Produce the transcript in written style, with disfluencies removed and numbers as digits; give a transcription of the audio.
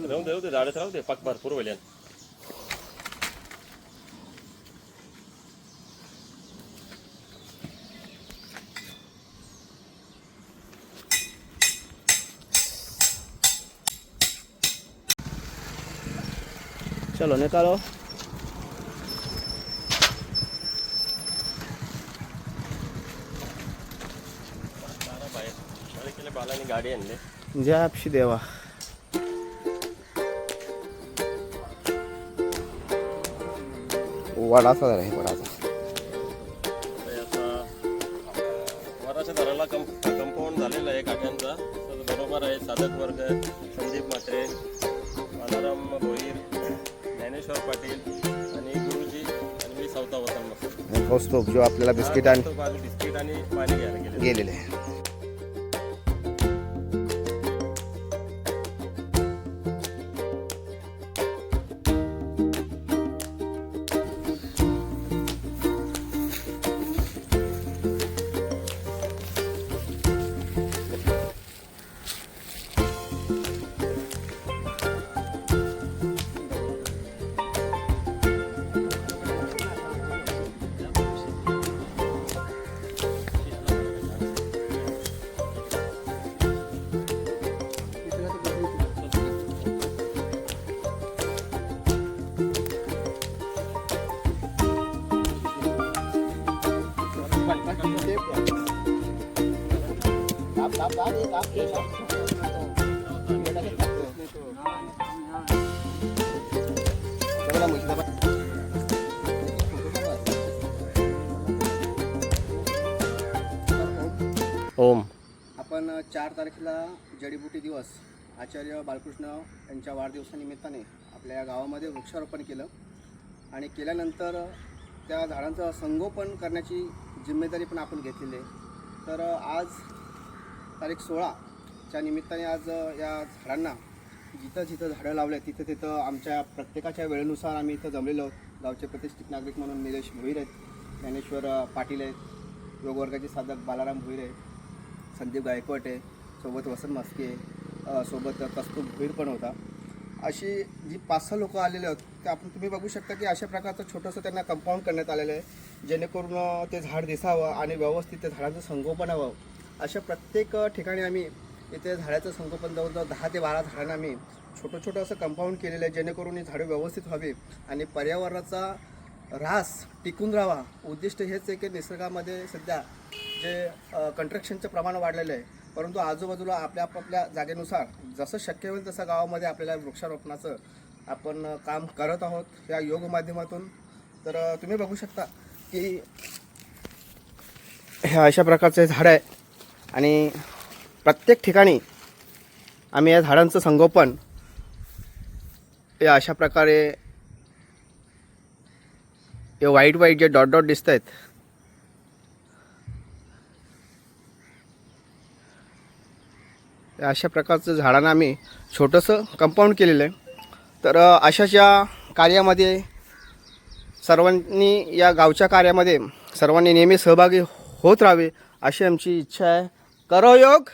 राहू दे झाडच राहू दे पाक भरपूर होईल. चलो निकालो. बालाने गाडी आणली. जय आपशी देवा. वडाचा आहे वडाचा. वराच्या दराला कंपाऊंड झालेला आहे काठ्यांचा. बरोबर आहे. साधक वर्ग, संदीप म्हात्रे, बालाराम भोईर, ज्ञानेश्वर पाटील आणि गुरुजी आणि मी चौथा वसंत कौस्तुभ जो आपल्याला बिस्किट आणि पाणी घ्यायला गेलेले आहे. ओम. आपण 4 तारखेला जडीबुटी दिवस आचार्य बालकृष्ण यांच्या वाढदिवसानिमित्ताने आपल्या गावामध्ये वृक्षारोपण केलं आणि केल्यानंतर त्या झाडांचं संगोपन करण्याची जिम्मेदारी पण आपण घेतलेली आहे. तर आज तारीख 16च्या निमित्ताने आज या झाडांना जिथं जिथं झाडं लावले तिथं तिथं आमच्या प्रत्येकाच्या वेळेनुसार आम्ही इथं जमलेलो आहोत. गावचे प्रतिष्ठित नागरिक म्हणून निलेश भोईर आहेत, ज्ञानेश्वर पाटील आहेत, योगवर्गाचे साधक बालाराम भोईर आहेत, संदीप गायकवाड आहे, सोबत वसंत मस्के, सोबत कस्तूर भोईर पण होता. अशी जी 5-6 लोकं आलेले आहेत ते आपण तुम्ही बघू शकता की अशा प्रकारचं छोटंसं त्यांना कंपाऊंड करण्यात आलेलं आहे जेणेकरून ते झाड दिसावं आणि व्यवस्थित ते झाडांचं संगोपन व्हावं. अशा प्रत्येक ठिकाणी आम्ही इथे झाडाचं संगोपन जवळजवळ 10 ते 12 झाडांना आम्ही छोटं असं कंपाऊंड केलेलं आहे जेणेकरून ही झाडं व्यवस्थित व्हावी आणि पर्यावरणाचा ऱ्हास टिकून राहावा. उद्दिष्ट हेच आहे की निसर्गामध्ये सध्या जे कंस्ट्रक्शनचं प्रमाण वाढलेलं आहे परंतु आजूबाजूला आपापल्या जागेनुसार जसं शक्य होईल तसं गावामध्ये आपल्याला वृक्षारोपणाचं आपण काम करत आहोत या योग माध्यमातून. तर तुम्ही बघू शकता की हे अशा प्रकारचे झाड आहे आणि प्रत्येक ठिकाणी आम्ही या झाडांचं संगोपन हे अशा प्रकारे हे व्हाईट जे डॉट दिसत आहेत अशा प्रकारचं झाडांना आम्ही छोटंसं कंपाऊंड केलेलं आहे. तर अशाच्या कार्यामध्ये सर्वांनी या गावच्या कार्यामध्ये सर्वांनी नेहमी सहभागी होत राहावे अशी आमची इच्छा आहे. करो योग.